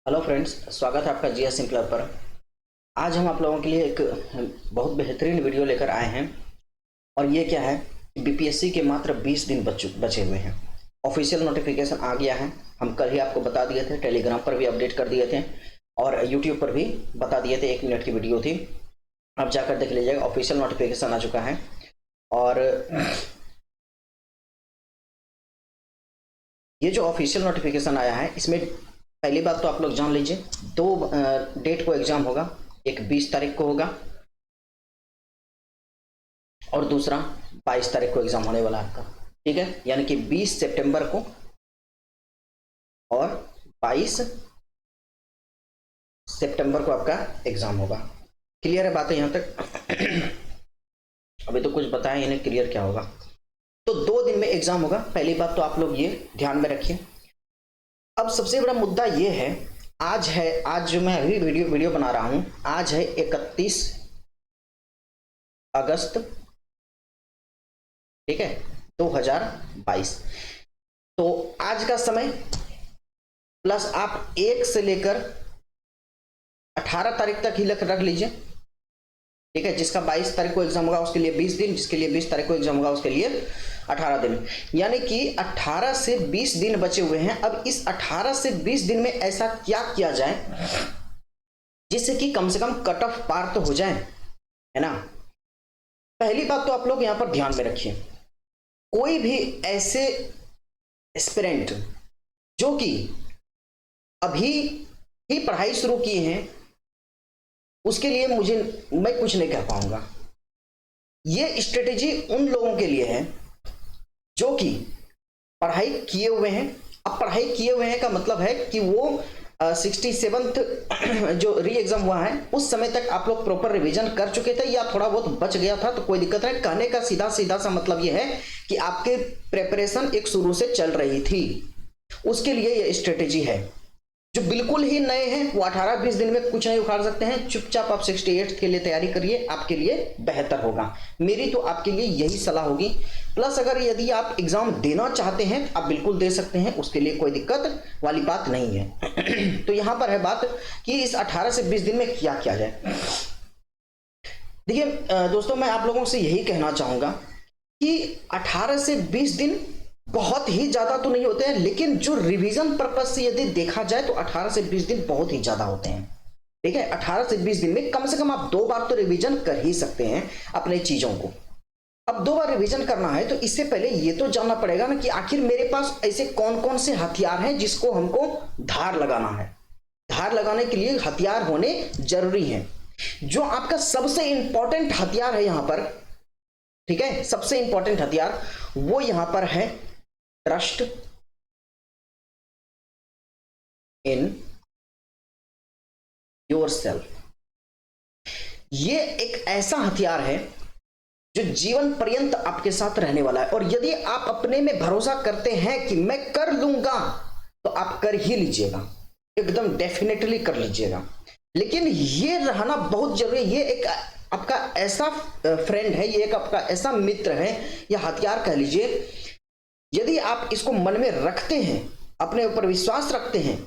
Hello friends, स्वागत है आपका जीएस सिंपलर पर। आज हम आप लोगों के लिए एक बहुत बेहतरीन वीडियो लेकर आए हैं। और ये क्या है, बीपीएससी के मात्र 20 दिन बचे हुए हैं। ऑफिशियल नोटिफिकेशन आ गया है। हम कल ही आपको बता दिए थे, टेलीग्राम पर भी अपडेट कर दिए थे और यूट्यूब पर भी बता दिए थे। 1 मिनट की वीडियो थी, आप जाकर देख लीजिएगा। ऑफिशियल नोटिफिकेशन आ चुका है। और ये जो ऑफिशियल नोटिफिकेशन आया है, इसमें पहली बात तो आप लोग जान लीजिए, 2 डेट को एग्जाम होगा। एक 20 तारीख को होगा और दूसरा 22 तारीख को एग्जाम होने वाला है आपका। ठीक है, यानी कि 20 सितंबर को और 22 सितंबर को आपका एग्जाम होगा। क्लियर है बातें यहाँ तक? अभी तो कुछ बताया ही नहीं क्लियर क्या होगा। तो 2 दिन में एग्जाम होगा, पहली बात तो आप लोग ये ध्यान में रखिए। अब सबसे बड़ा मुद्दा ये है, आज जो मैं अभी वीडियो बना रहा हूं, आज है 31 अगस्त, ठीक है, 2022। तो आज का समय प्लस आप 1 से लेकर 18 तारीख तक ही रख लीजिए। ठीक है, जिसका 22 तारीख को एग्जाम होगा उसके लिए 20 दिन, जिसके लिए 20 तारीख को एग्जाम होगा उसके लिए 18 दिन, यानी कि 18 से 20 दिन बचे हुए हैं। अब इस 18 से 20 दिन में ऐसा क्या किया जाए जिससे कि कम से कम कट ऑफ पार तो हो जाए, है ना। पहली बात तो आप लोग यहां पर ध्यान में रखिए, कोई भी ऐसे एस्पिरेंट जो कि अभी ही पढ़ाई शुरू किए हैं, उसके लिए मैं कुछ नहीं कह पाऊंगा। ये स्ट्रेटेजी उन लोगों के लिए है जो कि पढ़ाई किए हुए हैं। अब पढ़ाई किए हुए हैं का मतलब है कि वो 67th जो री एग्जाम हुआ है उस समय तक आप लोग प्रॉपर रिवीजन कर चुके थे या थोड़ा बहुत बच गया था तो कोई दिक्कत नहीं। कहने का सीधा सीधा सा मतलब ये है कि आपके प्रेपरेशन एक शुरू से चल रही थी, उसके लिए ये स्ट्रेटेजी है। जो बिल्कुल ही नए हैं वो 18-20 दिन में कुछ नहीं उखाड़ सकते हैं। चुपचाप आप 68 के लिए तैयारी करिए, आपके लिए बेहतर होगा। मेरी तो आपके लिए यही सलाह होगी। प्लस अगर यदि आप एग्जाम देना चाहते हैं आप बिल्कुल दे सकते हैं, उसके लिए कोई दिक्कत वाली बात नहीं है। तो यहां पर है बात कि इस 18 से 20 दिन में क्या किया जाए। देखिए दोस्तों, मैं आप लोगों से यही कहना चाहूंगा कि 18 से 20 दिन बहुत ही ज्यादा तो नहीं होते हैं, लेकिन जो रिवीजन पर्पज से यदि देखा जाए तो 18 से 20 दिन बहुत ही ज्यादा होते हैं। ठीक है, 18 से 20 दिन में कम से कम आप 2 बार तो रिवीजन कर ही सकते हैं अपने चीजों को। अब 2 बार रिवीजन करना है तो इससे पहले ये तो जानना पड़ेगा ना कि आखिर मेरे पास ऐसे कौन कौन से हथियार हैं जिसको हमको धार लगाना है। धार लगाने के लिए हथियार होने जरूरी है। जो आपका सबसे इंपॉर्टेंट हथियार है यहां पर, ठीक है, सबसे इंपॉर्टेंट हथियार वो यहां पर है ट्रस्ट इन योरसेल्फ। ये एक ऐसा हथियार है जो जीवन पर्यंत आपके साथ रहने वाला है। और यदि आप अपने में भरोसा करते हैं कि मैं कर लूंगा तो आप कर ही लीजिएगा, एकदम डेफिनेटली कर लीजिएगा। लेकिन ये रहना बहुत जरूरी है। ये एक आपका ऐसा फ्रेंड है, ये एक आपका ऐसा मित्र है या हथियार कह लीजिए। यदि आप इसको मन में रखते हैं, अपने ऊपर विश्वास रखते हैं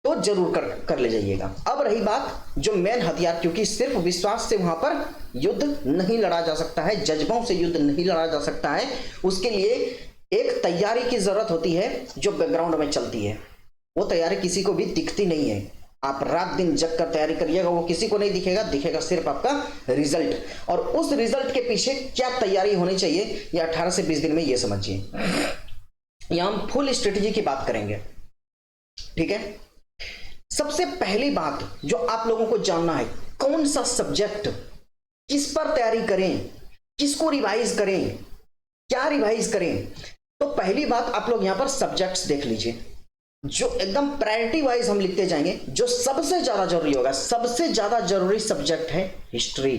तो जरूर कर ले जाइएगा। अब रही बात जो मेन हथियार, क्योंकि सिर्फ विश्वास से वहां पर युद्ध नहीं लड़ा जा सकता है, जज्बों से युद्ध नहीं लड़ा जा सकता है। उसके लिए एक तैयारी की जरूरत होती है जो बैकग्राउंड में चलती है। वो तैयारी किसी को भी दिखती नहीं है। आप रात दिन जग कर तैयारी करिएगा, वो किसी को नहीं दिखेगा, दिखेगा सिर्फ आपका रिजल्ट। और उस रिजल्ट के पीछे क्या तैयारी होनी चाहिए ये 18 से 20 दिन में ये समझिए। यहां हम फुल स्ट्रेटेजी की बात करेंगे। ठीक है, सबसे पहली बात जो आप लोगों को जानना है, कौन सा सब्जेक्ट किस पर तैयारी करें, किसको रिवाइज करें, क्या रिवाइज करें। तो पहली बात आप लोग यहां पर सब्जेक्ट्स देख लीजिए, जो एकदम प्रायोरिटी वाइज हम लिखते जाएंगे। जो सबसे ज्यादा जरूरी होगा, सबसे ज्यादा जरूरी सब्जेक्ट है हिस्ट्री,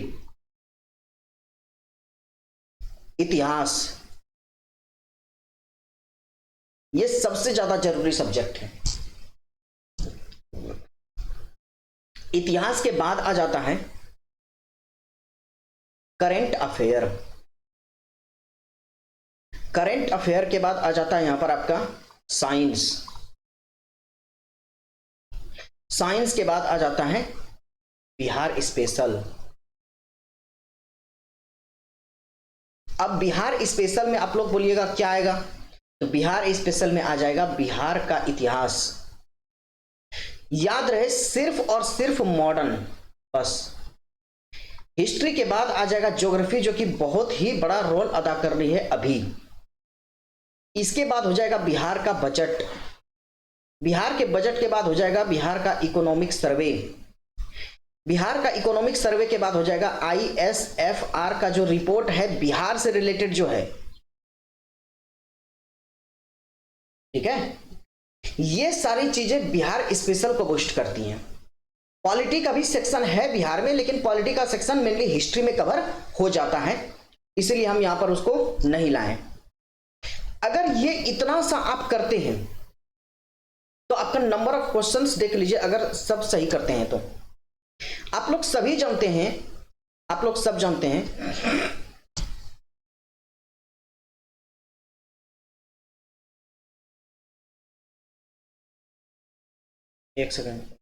इतिहास। ये सबसे ज्यादा जरूरी सब्जेक्ट है। इतिहास के बाद आ जाता है करंट अफेयर। करंट अफेयर के बाद आ जाता है यहां पर आपका साइंस। साइंस के बाद आ जाता है बिहार स्पेशल। अब बिहार स्पेशल में आप लोग बोलिएगा क्या आएगा, तो बिहार स्पेशल में आ जाएगा बिहार का इतिहास। याद रहे सिर्फ और सिर्फ मॉडर्न, बस। हिस्ट्री के बाद आ जाएगा ज्योग्राफी, जो कि बहुत ही बड़ा रोल अदा कर रही है अभी। इसके बाद हो जाएगा बिहार का बजट। बिहार के बजट के बाद हो जाएगा बिहार का इकोनॉमिक सर्वे। बिहार का इकोनॉमिक सर्वे के बाद हो जाएगा ISFR का जो रिपोर्ट है बिहार से रिलेटेड जो है, ठीक है। ये सारी चीजें बिहार स्पेशल को बूस्ट करती हैं। पॉलिटी का भी सेक्शन है बिहार में, लेकिन पॉलिटी का सेक्शन मेनली हिस्ट्री में कवर हो जाता है, इसलिए हम यहां पर उसको नहीं लाएं। अगर ये इतना सा आप करते हैं तो आपका नंबर ऑफ क्वेश्चंस देख लीजिए, अगर सब सही करते हैं तो। आप लोग सभी जानते हैं, आप लोग सब जानते हैं एक सेकंड,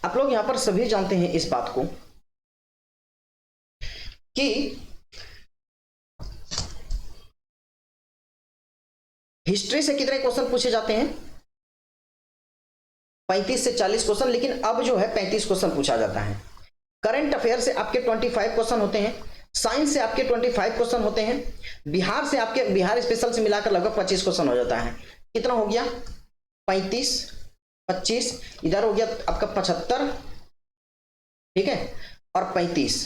आप लोग यहां पर सभी जानते हैं इस बात को कि हिस्ट्री से कितने क्वेश्चन पूछे जाते हैं, 35 से 40 क्वेश्चन, लेकिन अब जो है 35 क्वेश्चन पूछा जाता है। करंट अफेयर से आपके 25 क्वेश्चन होते हैं, साइंस से आपके 25 क्वेश्चन होते हैं, बिहार से आपके बिहार स्पेशल से मिलाकर लगभग 25 क्वेश्चन हो जाता है। कितना हो गया, 35, 25, इधर हो गया आपका 75, ठीक है, और 35,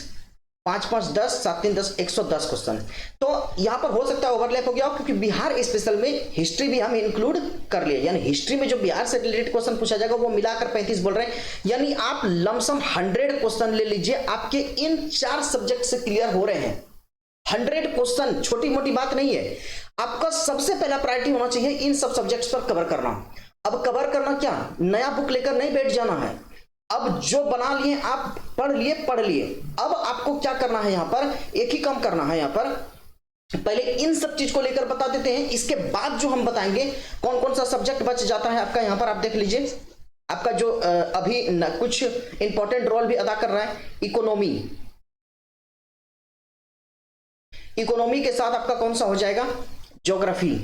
5 5 10 7 3 10, 110 क्वेश्चन। तो यहां पर हो सकता है ओवरलैप हो गया हो, क्योंकि बिहार स्पेशल में हिस्ट्री भी हम इंक्लूड कर लिए, यानी हिस्ट्री में जो बिहार से रिलेटेड क्वेश्चन पूछा जाएगा वो मिलाकर 35 बोल रहे हैं। यानी आप लमसम 100 क्वेश्चन ले लीजिए, आपके इन 4 सब्जेक्ट से क्लियर हो रहे हैं। 100 क्वेश्चन छोटी मोटी बात नहीं है। आपका सबसे पहला प्रायोरिटी होना चाहिए इन सब सब्जेक्ट्स पर कवर करना। अब कवर करना क्या, नया बुक लेकर नहीं बैठ जाना है। अब जो बना लिए आप पढ़ लिए, अब आपको क्या करना है, यहां पर एक ही काम करना है। यहां पर पहले इन सब चीज को लेकर बता देते हैं, इसके बाद जो हम बताएंगे कौन कौन सा सब्जेक्ट बच जाता है आपका। यहां पर आप देख लीजिए, आपका जो अभी कुछ इंपॉर्टेंट रोल भी अदा कर रहा है इकोनॉमी। इकोनॉमी के साथ आपका कौन सा हो जाएगा, ज्योग्राफी।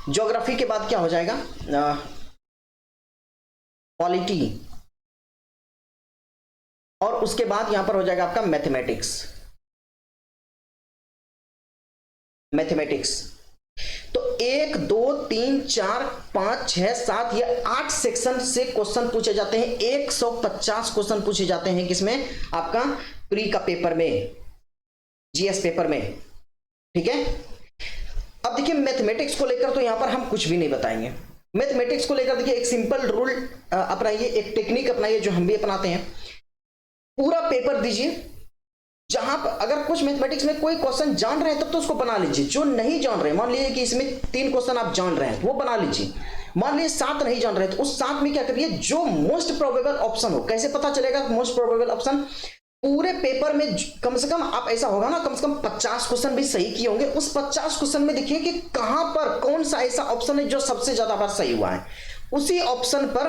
ज्योग्राफी के बाद क्या हो जाएगा, पॉलिटी, और उसके बाद यहां पर हो जाएगा आपका मैथमेटिक्स। मैथमेटिक्स तो 1 2 3 4 5 6 7 ये 8 सेक्शन से क्वेश्चन पूछे जाते हैं। 150 क्वेश्चन पूछे जाते हैं किसमें, आपका प्री का पेपर में, जीएस पेपर में, ठीक है। अब देखिए मैथमेटिक्स को लेकर तो यहां पर हम कुछ भी नहीं बताएंगे। मैथमेटिक्स को लेकर देखिए एक सिंपल रूल अपनाइए, एक टेक्निक अपनाइए जो हम भी अपनाते हैं। पूरा पेपर दीजिए, जहां पर अगर कुछ मैथमेटिक्स में कोई क्वेश्चन जान रहे हैं तब तो उसको बना लीजिए। जो नहीं जान रहे, मान लीजिए कि इसमें 3 क्वेश्चन आप जान रहे हैं वो बना लीजिए। मान लीजिए 7 नहीं जान रहे तो उस 7 में क्या करिए, जो मोस्ट प्रोबेबल ऑप्शन हो। कैसे पता चलेगा मोस्ट प्रोबेबल ऑप्शन, पूरे पेपर में कम से कम आप ऐसा होगा ना, कम से कम 50 क्वेश्चन भी सही किए होंगे। उस 50 क्वेश्चन में देखिए कि कहां पर कौन सा ऐसा ऑप्शन है जो सबसे ज्यादा बार सही हुआ है, उसी ऑप्शन पर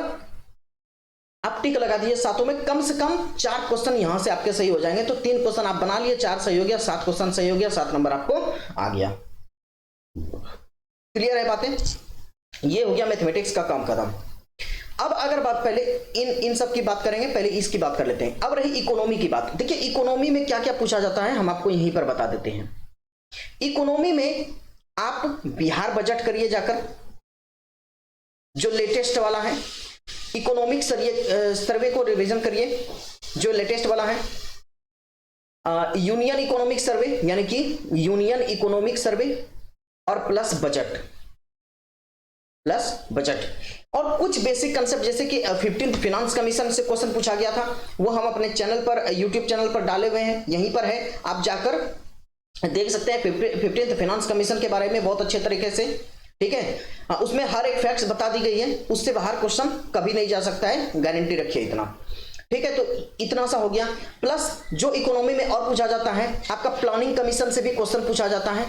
आप टिक लगा दीजिए। सातों में कम से कम 4 क्वेश्चन यहां से आपके सही हो जाएंगे। तो 3 क्वेश्चन आप बना लिए, 4 सही हो गया, 7 क्वेश्चन सही हो गया, 7 नंबर आपको आ गया। क्लियर है बातें, ये हो गया मैथमेटिक्स का काम खत्म। अब अगर बात पहले इन सब की बात करेंगे, पहले इसकी बात कर लेते हैं। अब रही इकोनॉमी की बात। देखिए इकोनॉमी में क्या क्या पूछा जाता है हम आपको यहीं पर बता देते हैं। इकोनॉमी में आप बिहार बजट करिए जाकर, जो लेटेस्ट वाला है। इकोनॉमिक सर्वे को रिवीजन करिए जो लेटेस्ट वाला है। यूनियन इकोनॉमिक सर्वे, यानी कि यूनियन इकोनॉमिक सर्वे, और प्लस बजट और कुछ बेसिक कंसेप्ट, जैसे कि 15th फिनांस कमीशन से क्वेश्चन पूछा गया था, वो हम अपने चैनल पर, यूट्यूब चैनल पर डाले हुए हैं, यहीं पर है, आप जाकर देख सकते हैं 15th फाइनेंस कमीशन के बारे में बहुत अच्छे तरीके से, ठीक है। उसमें हर एक फैक्ट्स बता दी गई है, उससे बाहर क्वेश्चन कभी नहीं जा सकता है, गारंटी रखिए इतना, ठीक है। तो इतना सा हो गया। प्लस जो इकोनॉमी में और पूछा जाता है, आपका प्लानिंग कमीशन से भी क्वेश्चन पूछा जाता है।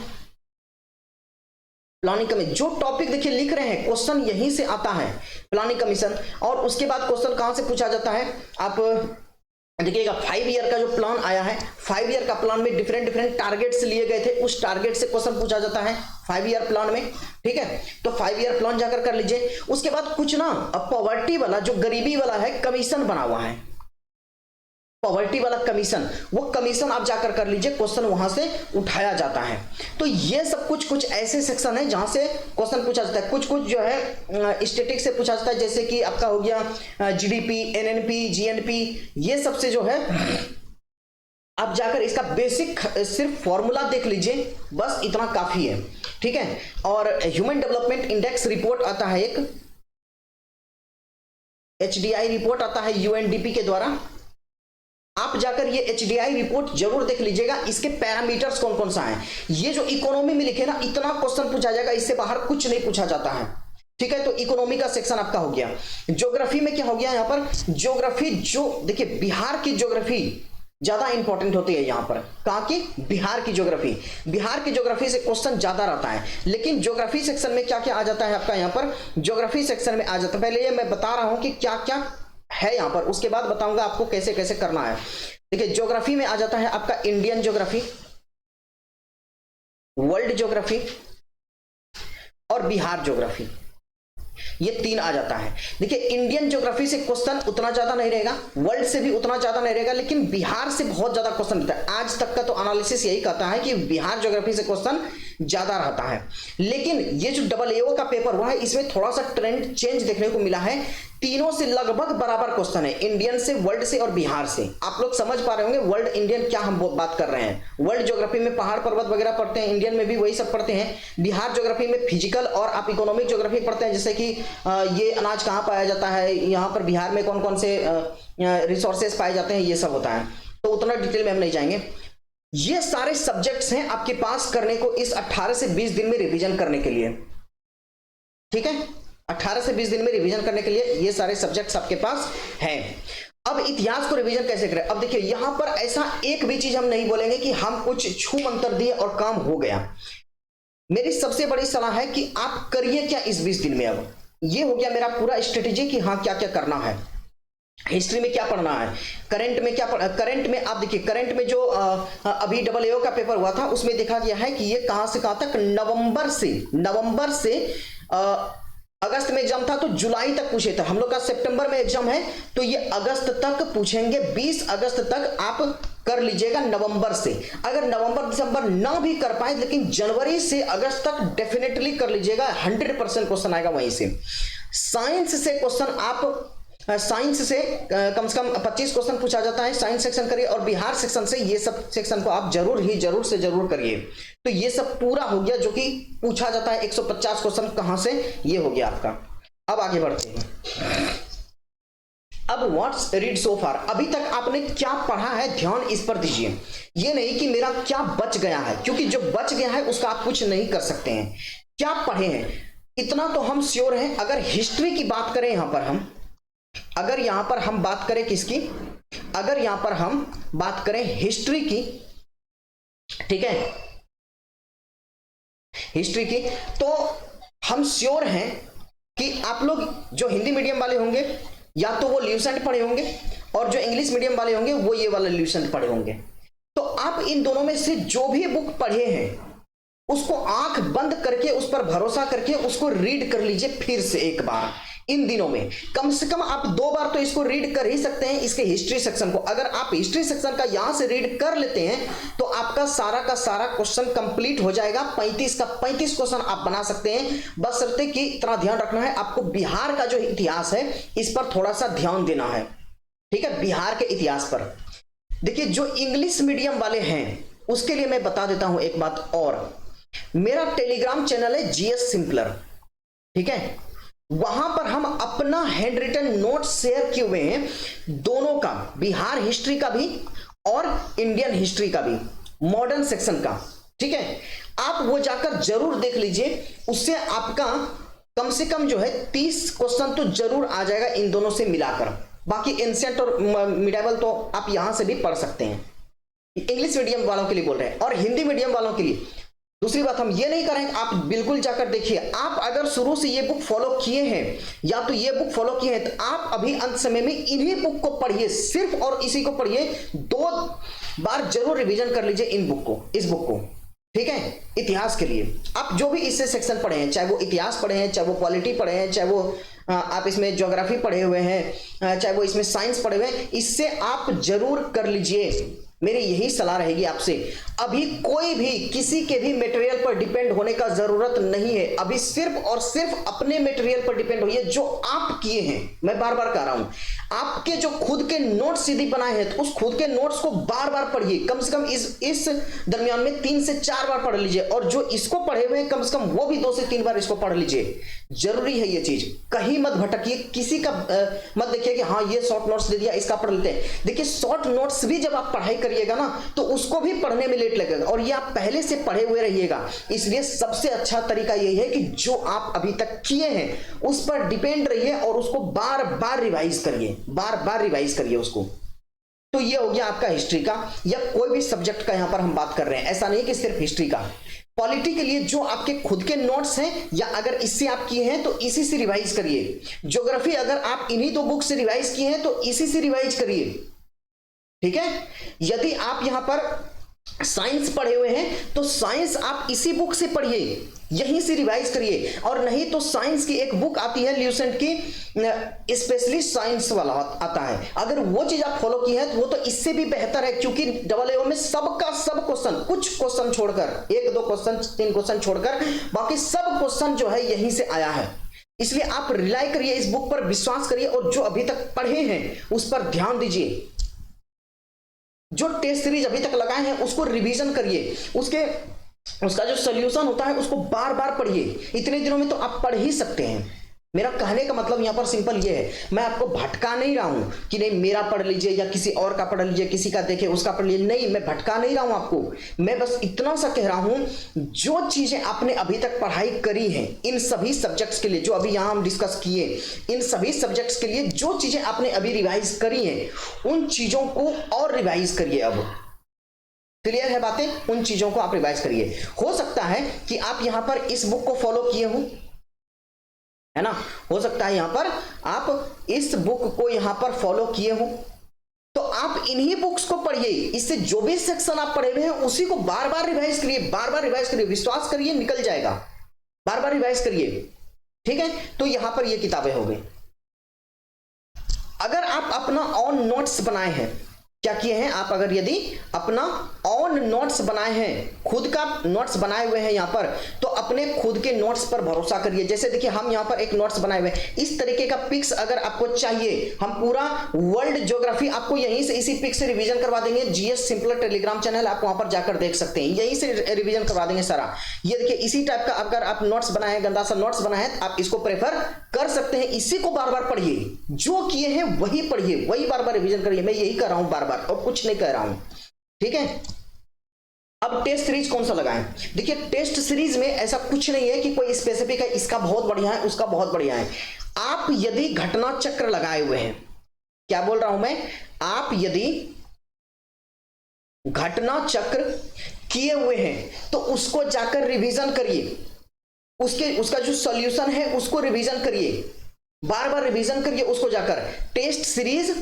प्लानिंग कमीशन जो टॉपिक देखिए लिख रहे हैं, क्वेश्चन यहीं से आता है, प्लानिंग कमीशन। और उसके बाद क्वेश्चन कहां से पूछा जाता है, आप देखिएगा 5 ईयर का जो प्लान आया है, 5 ईयर का प्लान में डिफरेंट टारगेट्स लिए गए थे, उस टारगेट से क्वेश्चन पूछा जाता है 5 ईयर प्लान में, ठीक है। तो 5 ईयर प्लान जाकर कर लीजिए। उसके बाद कुछ ना पॉवर्टी वाला, जो गरीबी वाला है, कमीशन बना हुआ है, पॉवर्टी वाला कमीशन, वो कमीशन आप जाकर कर लीजिए, क्वेश्चन वहां से उठाया जाता है। तो ये सब कुछ ऐसे सेक्शन है जहां से क्वेश्चन पूछा जाता है। कुछ जो है स्टैटिक से पूछा जाता है, जैसे कि आपका हो गया जीडीपी, एनएनपी, जीएनपी, ये सब से जो है आप जाकर इसका बेसिक सिर्फ फॉर्मूला देख लीजिए, बस इतना काफी है, ठीक है। और ह्यूमन डेवलपमेंट इंडेक्स रिपोर्ट आता है, एक एचडीआई रिपोर्ट आता है यूएनडीपी के द्वारा, आप जाकर ये एचडीआई रिपोर्ट जरूर देख लीजिएगा। इसके पैरामीटर्स कौन कौन सा है, ये जो इकोनॉमी में लिखे ना, इतना क्वेश्चन पूछा जाएगा, इससे बाहर कुछ नहीं पूछा जाता है, ठीक है। तो इकोनॉमी का सेक्शन आपका हो गया। ज्योग्राफी में क्या हो गया, यहां पर ज्योग्राफी, जो देखिए बिहार की ज्योग्राफी ज्यादा इंपॉर्टेंट होती है यहां पर, कहा कि बिहार की ज्योग्राफी, बिहार की ज्योग्राफी से क्वेश्चन ज्यादा रहता है। लेकिन ज्योग्राफी सेक्शन में क्या क्या आ जाता है आपका, यहां पर ज्योग्राफी सेक्शन में आ जाता है, पहले ये मैं बता रहा हूं कि क्या क्या है यहां पर, उसके बाद बताऊंगा आपको कैसे कैसे करना है। देखिए ज्योग्राफी में आ जाता है आपका इंडियन ज्योग्राफी, वर्ल्ड ज्योग्राफी और बिहार ज्योग्राफी, ये 3 आ जाता है। देखिए इंडियन ज्योग्राफी से क्वेश्चन उतना ज्यादा नहीं रहेगा, वर्ल्ड से भी उतना ज्यादा नहीं रहेगा, लेकिन बिहार से बहुत ज्यादा क्वेश्चन रहता है। आज तक का तो एनालिसिस यही कहता है कि बिहार ज्योग्राफी से क्वेश्चन ज्यादा रहता है। लेकिन ये जो AAO का पेपर हुआ है, इसमें थोड़ा सा ट्रेंड चेंज देखने को मिला है, तीनों से लगभग बराबर क्वेश्चन है, इंडियन से, वर्ल्ड से और बिहार से। आप लोग समझ पा रहे होंगे वर्ल्ड इंडियन क्या हम बात कर रहे हैं। वर्ल्ड ज्योग्राफी में पहाड़ पर्वत वगैरह पढ़ते हैं, इंडियन में भी वही सब पढ़ते हैं। बिहार ज्योग्राफी में फिजिकल और आप इकोनॉमिक ज्योग्राफी पढ़ते हैं, जैसे कि ये अनाज कहाँ पाया जाता है, यहाँ पर बिहार में कौन कौन से रिसोर्सेस पाए जाते हैं, ये सब होता है। तो उतना डिटेल में हम नहीं जाएंगे। ये सारे सब्जेक्ट्स हैं आपके पास करने को इस 18 से 20 दिन में रिवीजन करने के लिए, ठीक है। 18 से 20 दिन में रिवीजन करने के लिए ये सारे सब्जेक्ट्स आपके पास हैं। अब इतिहास को रिवीजन कैसे करें, अब देखिए यहां पर ऐसा एक भी चीज हम नहीं बोलेंगे कि हम कुछ छू मंतर दिए और काम हो गया। मेरी सबसे बड़ी सलाह है कि आप करिए क्या इस 20 दिन में। अब ये हो गया मेरा पूरा स्ट्रेटेजी कि हाँ क्या क्या करना है। हिस्ट्री में क्या पढ़ना है, करंट में क्या करंट में आप देखिए, करंट में जो अभी AAO का पेपर हुआ था, उसमें देखा गया है कि ये कहां से कहां तक, नवंबर से अगस्त में एग्जाम था तो जुलाई तक पूछे थे। हम लोग का सितंबर में एग्जाम है, तो ये अगस्त तक पूछेंगे। 20 अगस्त तक आप कर लीजिएगा, नवंबर से। अगर नवंबर दिसंबर ना भी कर पाए, लेकिन जनवरी से अगस्त तक डेफिनेटली कर लीजिएगा, 100% क्वेश्चन आएगा वहीं से। साइंस से क्वेश्चन आप, साइंस से कम से कम 25 क्वेश्चन पूछा जाता है, साइंस सेक्शन करिए। और बिहार सेक्शन से ये सब सेक्शन को आप जरूर करिए। तो ये सब पूरा हो गया जो कि पूछा जाता है। 150 क्वेश्चन कहां से, ये हो गया आपका। अब आगे बढ़ते हैं। अब व्हाट्स रीड सो फार, अभी तक आपने क्या पढ़ा है, ध्यान इस पर दीजिए। ये नहीं कि मेरा क्या बच गया है, क्योंकि जो बच गया है उसका आप कुछ नहीं कर सकते हैं। क्या पढ़े हैं इतना तो हम श्योर हैं। अगर हिस्ट्री की बात करें यहां पर हम, अगर यहां पर हम बात करें किसकी, अगर यहां पर हम बात करें हिस्ट्री की, ठीक है, हिस्ट्री की, तो हम श्योर हैं कि आप लोग जो हिंदी मीडियम वाले होंगे या तो वो ल्यूसेंट पढ़े होंगे, और जो इंग्लिश मीडियम वाले होंगे वो ये वाला ल्यूसेंट पढ़े होंगे। तो आप इन दोनों में से जो भी बुक पढ़े हैं उसको आंख बंद करके, उस पर भरोसा करके उसको रीड कर लीजिए फिर से एक बार। इन दिनों में कम से कम आप 2 बार तो इसको रीड कर ही सकते हैं, इसके हिस्ट्री सेक्शन को। अगर आप हिस्ट्री सेक्शन का यहां से रीड कर लेते हैं तो आपका सारा का सारा क्वेश्चन कंप्लीट हो जाएगा। 35 का 35 क्वेश्चन आप बना सकते हैं। बस शर्त कि इतना ध्यान रखना है आपको, बिहार का जो इतिहास है इस पर थोड़ा सा ध्यान देना है, ठीक है, बिहार के इतिहास पर। देखिए जो इंग्लिश मीडियम वाले हैं उसके लिए मैं बता देता हूं एक बात और, मेरा टेलीग्राम चैनल है जीएस सिंपलर, ठीक है, वहां पर हम अपना हैंड रिटन नोट शेयर किए हुए हैं, दोनों का, बिहार हिस्ट्री का भी और इंडियन हिस्ट्री का भी, मॉडर्न सेक्शन का। ठीक है, आप वो जाकर जरूर देख लीजिए, उससे आपका कम से कम जो है 30 क्वेश्चन तो जरूर आ जाएगा इन दोनों से मिलाकर। बाकी एंशिएंट और मिडाइवल तो आप यहां से भी पढ़ सकते हैं, इंग्लिश मीडियम वालों के लिए बोल रहे हैं। और हिंदी मीडियम वालों के लिए दूसरी बात हम ये नहीं करेंगे, आप बिल्कुल जाकर देखिए। आप अगर शुरू से ये बुक फॉलो किए हैं या तो ये बुक फॉलो किए हैं तो आप अभी अंत समय में इन्हीं बुक को पढ़िए, सिर्फ और इसी को पढ़िए, 2 बार जरूर रिवीजन कर लीजिए इन बुक को, इस बुक को, ठीक है। इतिहास के लिए आप जो भी इससे सेक्शन पढ़े हैं, चाहे वो इतिहास पढ़े हैं, चाहे वो पॉलिटी पढ़े हैं, चाहे वो आप इसमें ज्योग्राफी पढ़े हुए हैं, चाहे वो इसमें साइंस पढ़े हुए हैं, इससे आप जरूर कर लीजिए। मेरी यही सलाह रहेगी आपसे। अभी कोई भी किसी के भी मटेरियल पर डिपेंड होने का जरूरत नहीं है। अभी सिर्फ और सिर्फ अपने मटेरियल पर डिपेंड होइए जो आप किए हैं। मैं बार बार कह रहा हूं, आपके जो खुद के नोट्स यदि बनाए हैं तो उस खुद के नोट्स को बार बार पढ़िए। कम से कम इस दरमियान में 3 से 4 बार पढ़ लीजिए, और जो इसको पढ़े हुए हैं कम से कम वो भी 2 से 3 बार इसको पढ़ लीजिए। जरूरी है ये चीज, कहीं मत भटकिए, किसी का मत देखिए कि हाँ ये शॉर्ट नोट्स दे दिया इसका पढ़ लेते हैं। देखिए शॉर्ट नोट्स भी जब आप पढ़ाई करिएगा ना तो उसको भी पढ़ने में लेट लगेगा, और ये आप पहले से पढ़े हुए रहिएगा। इसलिए सबसे अच्छा तरीका यही है कि जो आप अभी तक किए हैं उस पर डिपेंड रहिए और उसको बार बार रिवाइज करिए, बार बार रिवाइज करिए उसको। तो ये हो गया आपका हिस्ट्री का, या कोई भी सब्जेक्ट का यहां पर हम बात कर रहे हैं, ऐसा नहीं कि सिर्फ हिस्ट्री का। पॉलिटी के लिए जो आपके खुद के नोट्स हैं या अगर इससे आप किए हैं तो इसी से रिवाइज करिए। ज्योग्राफी अगर आप इन्हीं 2 बुक से रिवाइज किए हैं तो इसी से रिवाइज करिए, ठीक है। यदि आप यहां पर साइंस पढ़े हुए हैं तो साइंस आप इसी बुक से पढ़िए, यहीं से रिवाइज करिए। और नहीं तो साइंस की एक बुक आती है ल्यूसेंट की, स्पेशली साइंस वाला आता है, अगर वो चीज आप फॉलो की है तो वो तो इससे भी बेहतर है, क्योंकि AAO में सबका सब क्वेश्चन, कुछ क्वेश्चन छोड़कर, 1-2 क्वेश्चन 3 क्वेश्चन छोड़कर बाकी सब क्वेश्चन जो है यहीं से आया है। इसलिए आप रिलाई करिए, इस बुक पर विश्वास करिए, और जो अभी तक पढ़े हैं उस पर ध्यान दीजिए। जो टेस्ट सीरीज अभी तक लगाए हैं उसको रिवीजन करिए, उसका जो सॉल्यूशन होता है उसको बार बार पढ़िए। इतने दिनों में तो आप पढ़ ही सकते हैं। मेरा कहने का मतलब यहां पर सिंपल ये है, मैं आपको भटका नहीं रहा हूं कि नहीं मेरा पढ़ लीजिए या किसी और का पढ़ लीजिए, किसी का देखे उसका पढ़ लीजिए, नहीं, मैं भटका नहीं रहा हूं आपको। मैं बस इतना सा कह रहा हूं, जो चीजें आपने अभी तक पढ़ाई करी हैं इन सभी सब्जेक्ट्स के लिए, जो अभी यहां हम डिस्कस किए, इन सभी सब्जेक्ट्स के लिए जो चीजें आपने अभी रिवाइज करी हैं उन चीजों को और रिवाइज करिए। अब क्लियर है बातें? उन चीजों को आप रिवाइज करिए। हो सकता है कि आप यहां पर इस बुक को फॉलो किए हो, है ना, हो सकता है यहां पर आप इस बुक को यहां पर फॉलो किए हो, तो आप इन्हीं बुक्स को पढ़िए। इससे जो भी सेक्शन आप पढ़े हुए हैं उसी को बार बार रिवाइज करिए, बार बार रिवाइज करिए, विश्वास करिए निकल जाएगा। बार बार रिवाइज करिए, ठीक है। तो यहां पर ये किताबें हो गई। अगर आप अपना ऑन नोट्स बनाए हैं, क्या किए हैं आप, अगर यदि अपना ऑन नोट्स बनाए हैं, खुद का नोट्स बनाए हुए हैं यहां पर, तो अपने खुद के नोट्स पर भरोसा करिए। जैसे देखिए हम यहां पर एक नोट्स बनाए हुए हैं, इस तरीके का पिक्स अगर आपको चाहिए, हम पूरा वर्ल्ड ज्योग्राफी आपको यहीं से इसी पिक्स से रिवीजन करवा देंगे। जीएस सिंपलर टेलीग्राम चैनल आप वहां पर जाकर देख सकते हैं, यहीं से रिवीजन करवा देंगे सारा। ये देखिए इसी टाइप का अगर आप नोट्स बनाए हैं, गंदा सा नोट्स बनाए हैं, आप इसको प्रेफर कर सकते हैं। इसी को बार बार पढ़िए, जो किए हैं वही पढ़िए, वही बार बार रिवीजन करिए। मैं यही कर रहा हूं बार बार, और कुछ नहीं कह रहा हूं, ठीक है। अब टेस्ट सीरीज कौन सा लगाएं? देखिए टेस्ट सीरीज में ऐसा कुछ नहीं है कि कोई स्पेसिफिक है इसका बहुत बढ़िया है उसका बहुत बढ़िया है। आप यदि घटना चक्र लगाए हुए हैं, क्या बोल रहा हूं मैं, आप यदि घटना चक्र किए हुए हैं तो उसको जाकर रिवीजन करिए, उसका जो सॉल्यूशन है उसको रिवीजन करिए, बार बार रिवीजन करिए उसको जाकर। टेस्ट सीरीज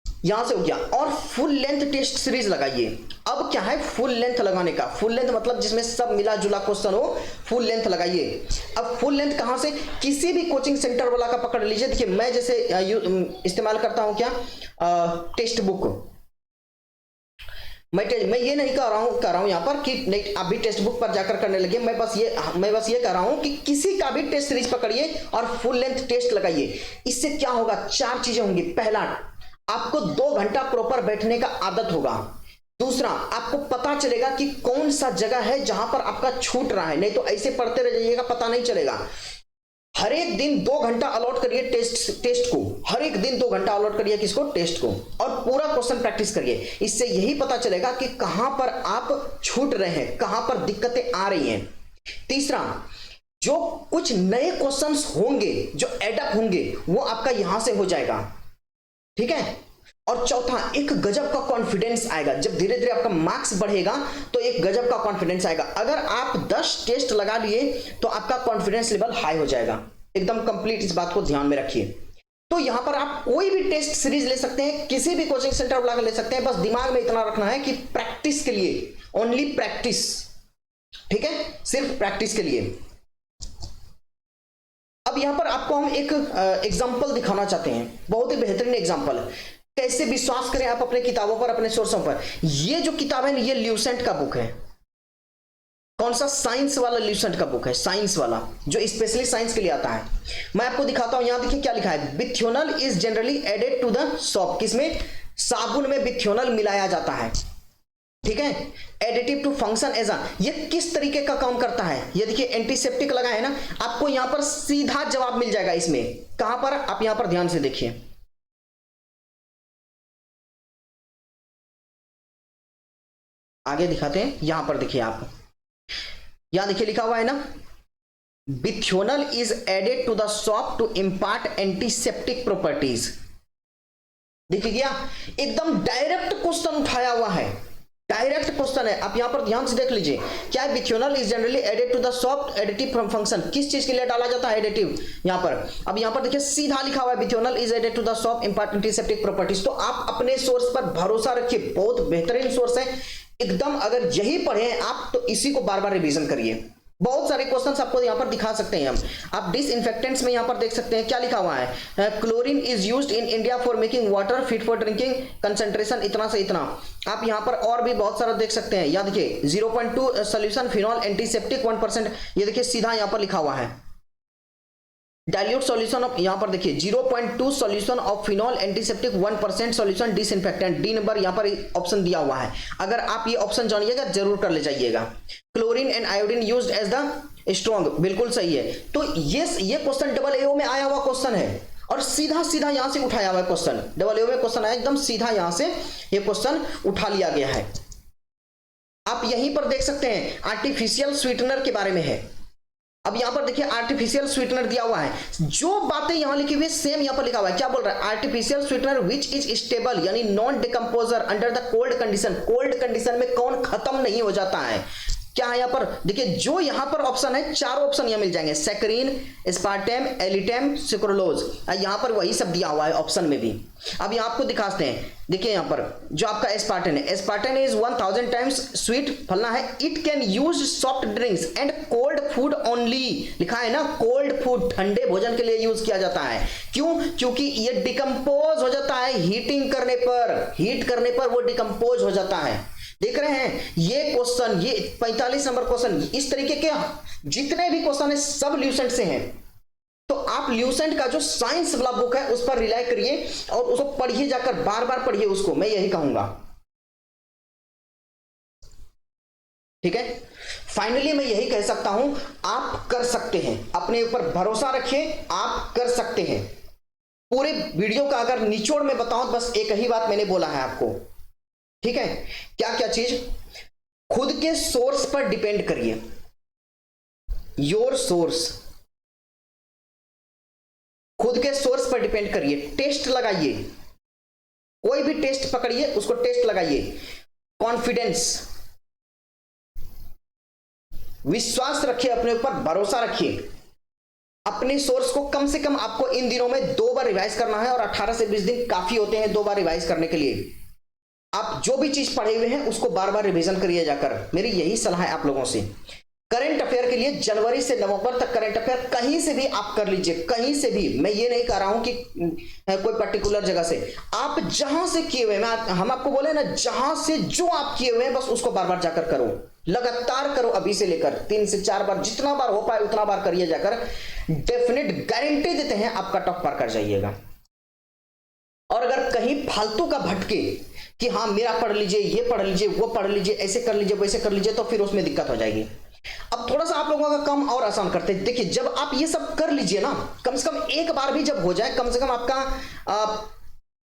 यहां से हो गया, और फुल लेंथ टेस्ट सीरीज लगाइए। अब क्या है फुल लेंथ लगाने का, फुल लेंथ मतलब जिसमें सब मिला जुला क्वेश्चन हो, फुल लेंथ लगाइए। अब फुल लेंथ कहां से, किसी भी कोचिंग सेंटर वाला का पकड़ लीजिए। देखिए मैं जैसे इस्तेमाल करता हूं क्या, टेक्स्ट बुक। मैं ये नहीं कह रहा हूं यहां पर कि नहीं आप भी टेक्स्ट बुक पर जाकर करने लगे। मैं बस ये कह रहा हूं कि किसी का भी टेस्ट सीरीज पकड़िए और फुल लेंथ टेस्ट लगाइए। इससे क्या होगा, 4 चीजें होंगी। पहला, आपको 2 घंटा प्रॉपर बैठने का आदत होगा। दूसरा, आपको पता चलेगा कि कौन सा जगह है जहां पर आपका छूट रहा है, नहीं तो ऐसे पढ़ते रह जाइएगा पता नहीं चलेगा। हर एक दिन 2 घंटा अलॉट करिए टेस्ट को, हर एक दिन 2 घंटा अलॉट करिए किसको, टेस्ट को, और पूरा क्वेश्चन प्रैक्टिस करिए। इससे यही पता चलेगा कि कहां पर आप छूट रहे हैं, कहां पर दिक्कतें आ रही हैं। तीसरा, जो कुछ नए क्वेश्चंस होंगे जो एडअप होंगे वो आपका यहां से हो जाएगा, ठीक है। और चौथा, एक गजब का कॉन्फिडेंस आएगा। जब धीरे धीरे आपका मार्क्स बढ़ेगा तो एक गजब का कॉन्फिडेंस आएगा। अगर आप 10 टेस्ट लगा लिए तो आपका कॉन्फिडेंस लेवल हाई हो जाएगा, एकदम कंप्लीट। इस बात को ध्यान में रखिए। तो यहां पर आप कोई भी टेस्ट सीरीज ले सकते हैं, किसी भी कोचिंग सेंटर बुलाकर ले सकते हैं, बस दिमाग में इतना रखना है कि प्रैक्टिस के लिए, ओनली प्रैक्टिस, ठीक है, सिर्फ प्रैक्टिस के लिए। अब यहां पर आपको हम एक एग्जांपल दिखाना चाहते हैं, बहुत ही बेहतरीन एग्जांपल है। कैसे विश्वास करें आप अपने किताबों पर, अपने सोर्सों पर। ये जो किताब है ये ल्यूसेंट का बुक है। कौन सा? साइंस वाला ल्यूसेंट का बुक है, साइंस वाला, जो स्पेशली साइंस के लिए आता है। मैं आपको दिखाता हूं, यहां देखिए क्या लिखा है, bithionol is generally added to the soap. किसमें? साबुन में बिथ्योनल मिलाया जाता है, ठीक है। Additive to function as a, ये किस तरीके का काम करता है? ये देखिए एंटीसेप्टिक लगा है ना, आपको यहां पर सीधा जवाब मिल जाएगा इसमें। कहां पर? आप यहां पर ध्यान से देखिए, आगे दिखाते हैं। यहां पर देखिए आप, यहां देखिए लिखा हुआ है ना, bithionol is added to the soap to impart antiseptic properties. देखिए क्या, एकदम डायरेक्ट क्वेश्चन उठाया हुआ है, डायरेक्ट क्वेश्चन है। आप यहां पर ध्यान से देख लीजिए, क्या है? Bithionol is generally added to the soap, additive function, किस चीज के लिए डाला जाता है एडिटिव? यहां पर। अब यहां पर देखिए सीधा लिखा हुआ है, bithionol is added to the soap impart antiseptic properties. तो आप अपने सोर्स पर भरोसा रखिए, बहुत बेहतरीन सोर्स है एकदम। अगर यही पढ़े आप तो इसी को बार बार रिवीजन करिए। बहुत सारे क्वेश्चंस आपको यहां पर दिखा सकते हैं हम। आप डिसइंफेक्टेंट्स में यहां पर देख सकते हैं क्या लिखा हुआ है, chlorine is used in India for making water fit for drinking, concentration इतना से इतना। आप यहां पर और भी बहुत सारा देख सकते हैं। यहां देखिए 0.2 सोल्यूशन फिनॉल एंटीसेप्टिक 1%, ये देखिए सीधा यहां पर लिखा हुआ है। डाइल्यूट सॉल्यूशन ऑफ, यहां पर देखिए 0.2 solution of phenol antiseptic 1% solution disinfectant, D number यहां पर ऑप्शन दिया हुआ है। अगर आप ये ऑप्शन जानिएगा जरूर कर ले जाइएगा। Chlorine and iodine used as the strong, बिल्कुल सही है। तो ये क्वेश्चन डबल एओ में आया हुआ क्वेश्चन है और सीधा सीधा यहां से उठाया हुआ क्वेश्चन, डबल एओ में क्वेश्चन आया, एकदम सीधा यहां से ये क्वेश्चन उठा लिया गया है। आप यहीं पर देख सकते हैं आर्टिफिशियल स्वीटनर के बारे में है। अब यहां पर देखिए आर्टिफिशियल स्वीटनर दिया हुआ है, जो बातें यहां लिखी हुई सेम यहां पर लिखा हुआ है। क्या बोल रहा है? Artificial sweetener which is stable यानी non decomposer under the cold condition. Cold condition में कौन खत्म नहीं हो जाता है? क्या है यहां पर? देखिए जो यहां पर ऑप्शन है, चारों ऑप्शन यहां मिल जाएंगे, सैकरीन, एस्पार्टेम, एलिटेम, सुक्रोलोज, यहां पर वही सब दिया हुआ है ऑप्शन में भी। अब यहां आपको दिखाते हैं, देखिए यहां पर जो आपका एस्पार्टेन है, एस्पार्टेन इज 1000 टाइम्स स्वीट फलना है, it can use soft drinks and cold food only, लिखा है ना, कोल्ड फूड, ठंडे भोजन के लिए यूज किया जाता है। क्यों? क्योंकि ये डिकम्पोज हो जाता है हीटिंग करने पर, हीट करने पर वो डिकम्पोज हो जाता है। देख रहे हैं ये क्वेश्चन, ये 45 नंबर क्वेश्चन, इस तरीके के जितने भी क्वेश्चन है सब ल्यूसेंट से हैं। तो आप ल्यूसेंट का जो साइंस वाला बुक है उस पर रिलाई करिए और उसको पढ़िए, जाकर बार बार पढ़िए उसको, मैं यही कहूंगा, ठीक है। फाइनली मैं यही कह सकता हूं, आप कर सकते हैं, अपने ऊपर भरोसा रखिए, आप कर सकते हैं। पूरे वीडियो का अगर निचोड़ में बताऊं, बस एक ही बात मैंने बोला है आपको, ठीक है। क्या क्या चीज? खुद के सोर्स पर डिपेंड करिए, योर सोर्स, खुद के सोर्स पर डिपेंड करिए। टेस्ट लगाइए, कोई भी टेस्ट पकड़िए, उसको टेस्ट लगाइए। कॉन्फिडेंस, विश्वास रखिए, अपने ऊपर भरोसा रखिए। अपने सोर्स को कम से कम आपको इन दिनों में 2 बार रिवाइज करना है और 18 से 20 दिन काफी होते हैं 2 बार रिवाइज करने के लिए। आप जो भी चीज पढ़े हुए हैं उसको बार बार रिवीजन करिए जाकर, मेरी यही सलाह है आप लोगों से। करंट अफेयर के लिए जनवरी से नवंबर तक करंट अफेयर कहीं से भी आप कर लीजिए, कहीं से भी। मैं ये नहीं कह रहा हूं कि कोई पर्टिकुलर जगह से, आप जहां से किए हुए, हम आपको बोले ना, जहां से जो आप किए हुए हैं बस उसको बार बार जाकर करो, लगातार करो, अभी से लेकर 3 से 4 बार, जितना बार हो पाए उतना बार करिए जाकर। डेफिनेट गारंटी देते हैं आप कट ऑफ पार कर जाइएगा। और अगर कहीं फालतू का भटके कि हाँ मेरा पढ़ लीजिए, ये पढ़ लीजिए, वो पढ़ लीजिए, ऐसे कर लीजिए, वैसे कर लीजिए, तो फिर उसमें दिक्कत हो जाएगी। अब अब थोड़ा सा आप लोगों का काम और आसान करते हैं। देखिए जब आप ये सब कर लीजिए ना, कम से कम एक बार भी जब हो जाए, कम से कम आपका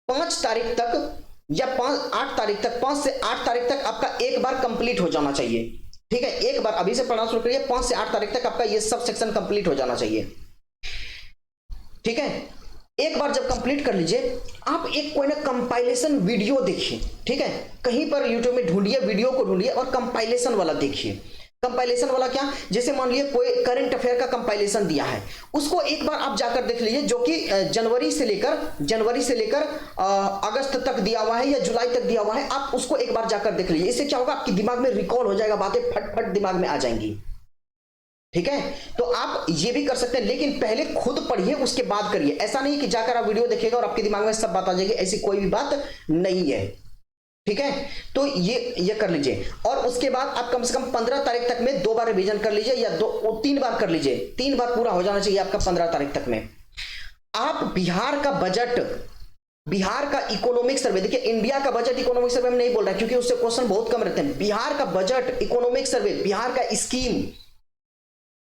5 तारीख तक या 8 तारीख तक, 5 से 8 तारीख तक आपका एक बार कंप्लीट हो जाना चाहिए। ठीक है, एक बार अभी से पढ़ना शुरू करिए, 5 से 8 तारीख तक आपका ये सब सेक्शन कंप्लीट हो जाना चाहिए। ठीक है, एक बार जब कंप्लीट कर लीजिए, आप एक कोई ना कंपाइलेशन वीडियो देखिए। ठीक है, कहीं पर यूट्यूब में ढूंढिए, वीडियो को ढूंढिए और कंपाइलेशन वाला देखिए। कंपाइलेशन वाला क्या, जैसे मान लीजिए कोई करंट अफेयर का कंपाइलेशन दिया है, उसको एक बार आप जाकर देख लीजिए, जो कि जनवरी से लेकर अगस्त तक दिया हुआ है या जुलाई तक दिया हुआ है। आप उसको एक बार जाकर देख लीजिए। इससे क्या होगा, आपके दिमाग में रिकॉल हो जाएगा, बातें फट फट दिमाग में आ जाएंगी। ठीक है, तो आप ये भी कर सकते हैं, लेकिन पहले खुद पढ़िए उसके बाद करिए। ऐसा नहीं कि जाकर आप वीडियो देखिएगा और आपके दिमाग में सब बात आ जाएगी, ऐसी कोई भी बात नहीं है। ठीक है, तो ये कर लीजिए और उसके बाद आप कम से कम 15 तारीख तक में 2 बार रिवीजन कर लीजिए या 3 बार कर लीजिए। 3 बार पूरा हो जाना चाहिए आपका 15 तारीख तक में। आप बिहार का बजट, बिहार का इकोनॉमिक सर्वे, देखिए इंडिया का बजट इकोनॉमिक सर्वे में नहीं बोल रहा है क्योंकि उससे क्वेश्चन बहुत कम रहते हैं। बिहार का बजट इकोनॉमिक सर्वे, बिहार का स्कीम,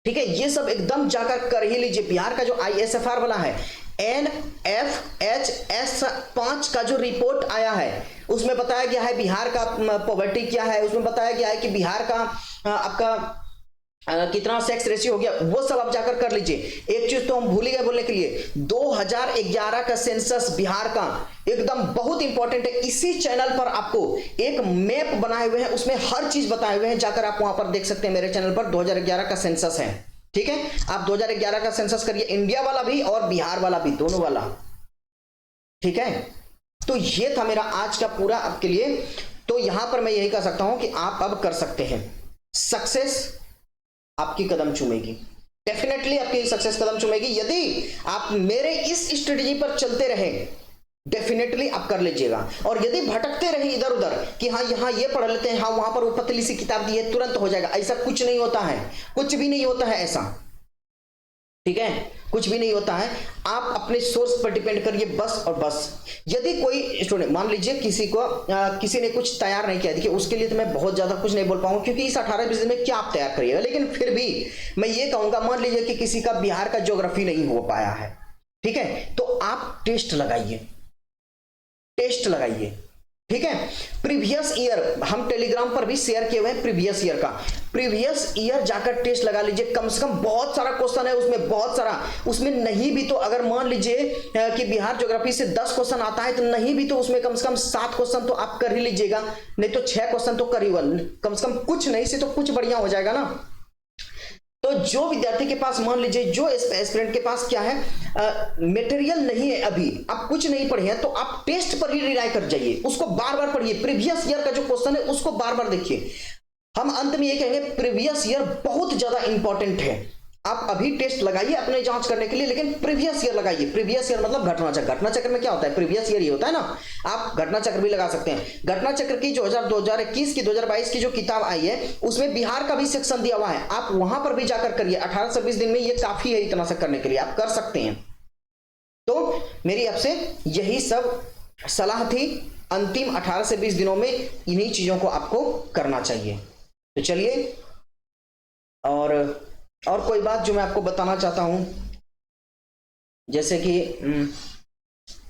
ठीक है, ये सब एकदम जाकर कर ही लीजिए। बिहार का जो ISFR वाला है, NFHS 5 का जो रिपोर्ट आया है, उसमें बताया गया है बिहार का पॉवर्टी क्या है, उसमें बताया गया है कि बिहार का आपका कितना सेक्स रेशियो हो गया, वो सब आप जाकर कर लीजिए। एक चीज तो हम भूल ही गए बोलने के लिए, 2011 का सेंसस बिहार का एकदम बहुत इंपॉर्टेंट है। इसी चैनल पर आपको एक मैप बनाए हुए हैं, उसमें हर चीज बताए हुए हैं, जाकर आप वहां पर देख सकते हैं। मेरे चैनल पर 2011 का सेंसस है। ठीक है, आप 2011 का सेंसस करिए, इंडिया वाला भी और बिहार वाला भी, दोनों वाला। ठीक है, तो ये था मेरा आज का पूरा आपके लिए। तो यहां पर मैं यही कह सकता हूं कि आप अब कर सकते हैं, सक्सेस आपकी कदम चूमेगी, डेफिनेटली आपकी सक्सेस कदम चूमेगी। यदि आप मेरे इस स्ट्रेटजी पर चलते रहे, डेफिनेटली आप कर लीजिएगा। और यदि भटकते रहे इधर उधर कि हाँ यहाँ ये पढ़ लेते हैं, हाँ वहां पर वो पतली सी किताब दी है तुरंत हो जाएगा, ऐसा कुछ नहीं होता है, कुछ भी नहीं होता है ऐसा। ठीक है, कुछ भी नहीं होता है। आप अपने सोर्स पर डिपेंड करिए बस और बस। यदि कोई स्टूडेंट, मान लीजिए किसी ने कुछ तैयार नहीं किया, देखिए उसके लिए तो मैं बहुत ज्यादा कुछ नहीं बोल पाऊंगा क्योंकि इस 18-20 दिन में क्या आप तैयार करिएगा, लेकिन फिर भी मैं ये कहूंगा, मान लीजिए कि किसी का बिहार का ज्योग्राफी नहीं हो पाया है, ठीक है, तो आप टेस्ट लगाइए। ठीक है, प्रीवियस ईयर हम टेलीग्राम पर भी शेयर किए हुए हैं, प्रीवियस ईयर जाकर टेस्ट लगा लीजिए। कम से कम बहुत सारा क्वेश्चन है उसमें, बहुत सारा। उसमें नहीं भी तो अगर मान लीजिए कि बिहार ज्योग्राफी से 10 क्वेश्चन आता है, तो नहीं भी तो उसमें कम से कम 7 क्वेश्चन तो आप कर ही लीजिएगा, नहीं तो 6 क्वेश्चन तो कर ही, कम से कम कुछ नहीं से तो कुछ बढ़िया हो जाएगा ना। तो जो विद्यार्थी के पास, मान लीजिए जो एस्पिरेंट के पास क्या है, मटेरियल नहीं है, अभी आप कुछ नहीं पढ़े हैं, तो आप टेस्ट पर ही रिलाई कर जाइए, उसको बार बार पढ़िए। प्रीवियस ईयर का जो क्वेश्चन है उसको बार बार देखिए। हम अंत में ये कहेंगे, प्रीवियस ईयर बहुत ज्यादा इंपॉर्टेंट है। आप अभी टेस्ट लगाइए अपने जांच करने के लिए, लेकिन प्रीवियस ईयर लगाइए। प्रीवियस ईयर मतलब घटना चक्र। घटना चक्र में क्या होता है, प्रीवियस ईयर ही होता है ना। आप घटना चक्र भी लगा सकते हैं। घटना चक्र की 2021 की 2022 की जो किताब आई है, उसमें बिहार का भी सेक्शन दिया हुआ है, आप वहां पर भी जाकर करिए। 18 से 20 दिन में ये काफी है, इतना सा करने के लिए आप कर सकते हैं। तो मेरी आपसे यही सब सलाह थी। अंतिम 18 से 20 दिनों में इन्हीं चीजों को आपको करना चाहिए। तो चलिए, और कोई बात जो मैं आपको बताना चाहता हूं, जैसे कि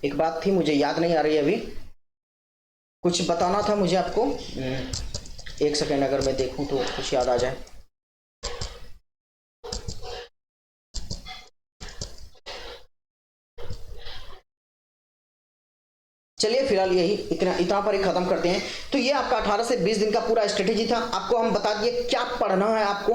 एक बात थी, मुझे याद नहीं आ रही अभी, कुछ बताना था मुझे आपको। एक सेकेंड, अगर मैं देखूं तो कुछ याद आ जाए। चलिए फिलहाल यही इतना पर ही खत्म करते हैं। तो ये आपका 18 से 20 दिन का पूरा स्ट्रेटेजी था। आपको हम बता दिए क्या पढ़ना है, आपको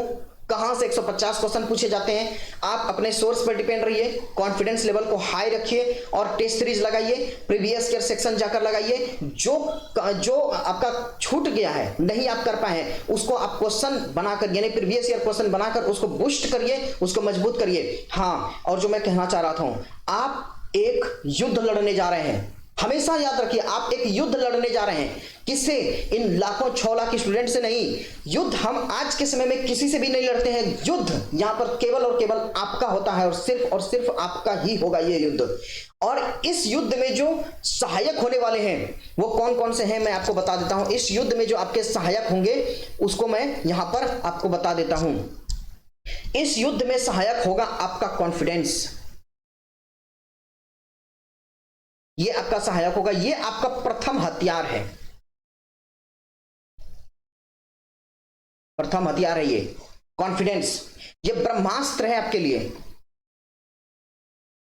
कहां से 150 क्वेश्चन पूछे जाते हैं। आप अपने सोर्स पर डिपेंड रहिए, कॉन्फिडेंस लेवल को हाई रखिए और टेस्ट सीरीज लगाइए, प्रीवियस ईयर सेक्शन जाकर लगाइए। जो आपका छूट गया है, नहीं आप कर पाए हैं, उसको आप क्वेश्चन बनाकर, यानी प्रीवियस ईयर क्वेश्चन बनाकर उसको बूस्ट करिए, उसको मजबूत करिए। हाँ, और जो मैं कहना चाह रहा था, आप एक युद्ध लड़ने जा रहे हैं। हमेशा याद रखिए, आप एक युद्ध लड़ने जा रहे हैं। किससे? इन लाखों 6 लाख स्टूडेंट से नहीं। युद्ध हम आज के समय में किसी से भी नहीं लड़ते हैं। युद्ध यहां पर केवल और केवल आपका होता है और सिर्फ आपका ही होगा ये युद्ध। और इस युद्ध में जो सहायक होने वाले हैं वो कौन कौन से हैं मैं आपको बता देता हूं। इस युद्ध में जो आपके सहायक होंगे उसको मैं यहां पर आपको बता देता हूं। इस युद्ध में सहायक होगा आपका कॉन्फिडेंस, ये आपका सहायक होगा, ये आपका प्रथम हथियार है, प्रथम हथियार है ये कॉन्फिडेंस। ये ब्रह्मास्त्र है आपके लिए,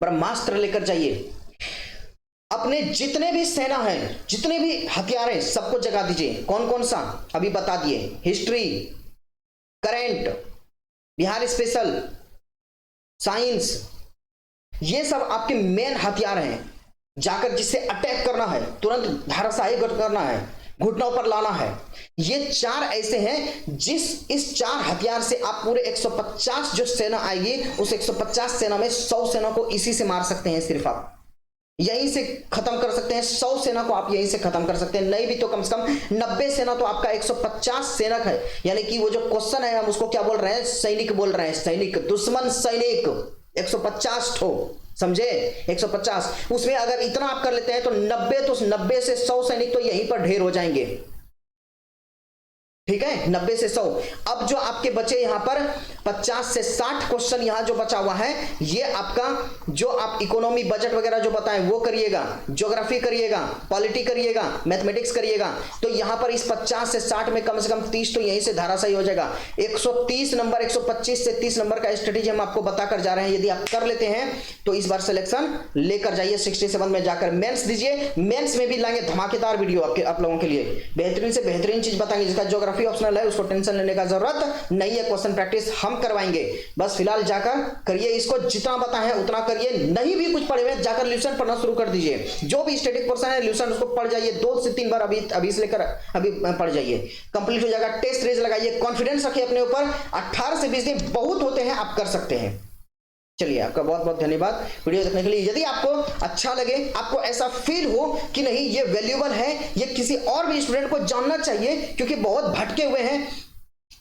ब्रह्मास्त्र लेकर जाइए। अपने जितने भी सेना है, जितने भी हथियार हैं, सबको जगा दीजिए। कौन कौन सा अभी बता दिए, history, current, Bihar special, science, ये सब आपके मेन हथियार हैं। जाकर जिससे अटैक करना है, तुरंत धाराशाही करना है, घुटनों पर लाना है। ये चार ऐसे हैं इस चार हथियार से आप पूरे 150 जो सेना आएगी उस 150 सेना में 100 सेना को इसी से मार सकते हैं। सिर्फ आप यहीं से खत्म कर सकते हैं, 100 सेना को आप यहीं से खत्म कर सकते हैं, नहीं भी तो कम से कम 90 सेना तो आपका 150 सेना है। यानी कि वो जो क्वेश्चन है हम उसको क्या बोल रहे हैं, सैनिक बोल रहे हैं, सैनिक, दुश्मन सैनिक 150 ठो, समझे, 150। उसमें अगर इतना आप कर लेते हैं तो 90, तो 90 से 100 सैनिक तो यहीं पर ढेर हो जाएंगे। ठीक है, 90 से 100। अब जो आपके बचे यहां पर 50 से 60 क्वेश्चन यहां जो बचा हुआ है, ये आपका जो आप इकोनॉमी बजट वगैरह जो बताएं वो करिएगा, ज्योग्राफी करिएगा, पॉलिटी करिएगा, मैथमेटिक्स करिएगा। तो यहां पर इस 50 से 60 में कम से कम 30 तो यहीं से धाराशाही हो जाएगा। 130 नंबर, 125 से 30 नंबर का स्ट्रेटेजी हम आपको बताकर जा रहे हैं। यदि आप कर लेते हैं तो इस बार सिलेक्शन लेकर जाइए, 67 में जाकर मेंस दीजिए। मेंस में भी लाएंगे धमाकेदार वीडियो आप लोगों के लिए, बेहतरीन से बेहतरीन चीज बताएंगे। जिसका ज्योग्राफी ऑप्शनल है उसको टेंशन लेने का जरूरत नहीं है, क्वेश्चन प्रैक्टिस हम करवाएंगे। बस फिलहाल जाकर करिए, इसको जितना बताएं उतना करिए। नहीं भी कुछ पढ़े हुए जाकर ल्यूसन पढ़ना शुरू कर दीजिए। जो भी स्टैटिक पोर्शन है ल्यूसन उसको पढ़ जाइए, 2 से 3 बार अभी से लेकर अभी पढ़ जाइए, कंप्लीट हो जाएगा। टेस्ट सीरीज लगाइए, कॉन्फिडेंस रखिए अपने ऊपर। 18 से 20 दिन बहुत होते हैं, आप कर सकते हैं। चलिए, आपका बहुत बहुत धन्यवाद वीडियो देखने के लिए। यदि आपको अच्छा लगे, आपको ऐसा फील हो कि नहीं ये वैल्यूएबल है, ये किसी और भी स्टूडेंट को जानना चाहिए, क्योंकि बहुत भटके हुए हैं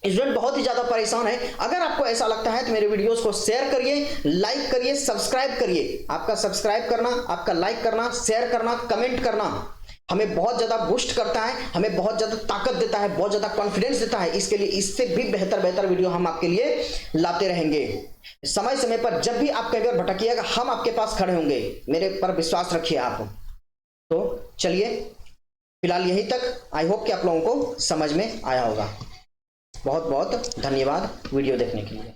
स्टूडेंट, बहुत ही ज्यादा परेशान है। अगर आपको ऐसा लगता है तो मेरे वीडियोस को शेयर करिए, लाइक करिए, सब्सक्राइब करिए। आपका सब्सक्राइब करना, आपका लाइक करना, शेयर करना, कमेंट करना हमें बहुत ज्यादा बूस्ट करता है, हमें बहुत ज्यादा ताकत देता है, बहुत ज्यादा कॉन्फिडेंस देता है। इसके लिए इससे भी बेहतर वीडियो हम आपके लिए लाते रहेंगे। समय समय पर जब भी आप कई बार भटकिएगा, हम आपके पास खड़े होंगे, मेरे पर विश्वास रखिए आप। तो चलिए फिलहाल यहीं तक। आई होप कि आप लोगों को समझ में आया होगा। बहुत बहुत धन्यवाद वीडियो देखने के लिए।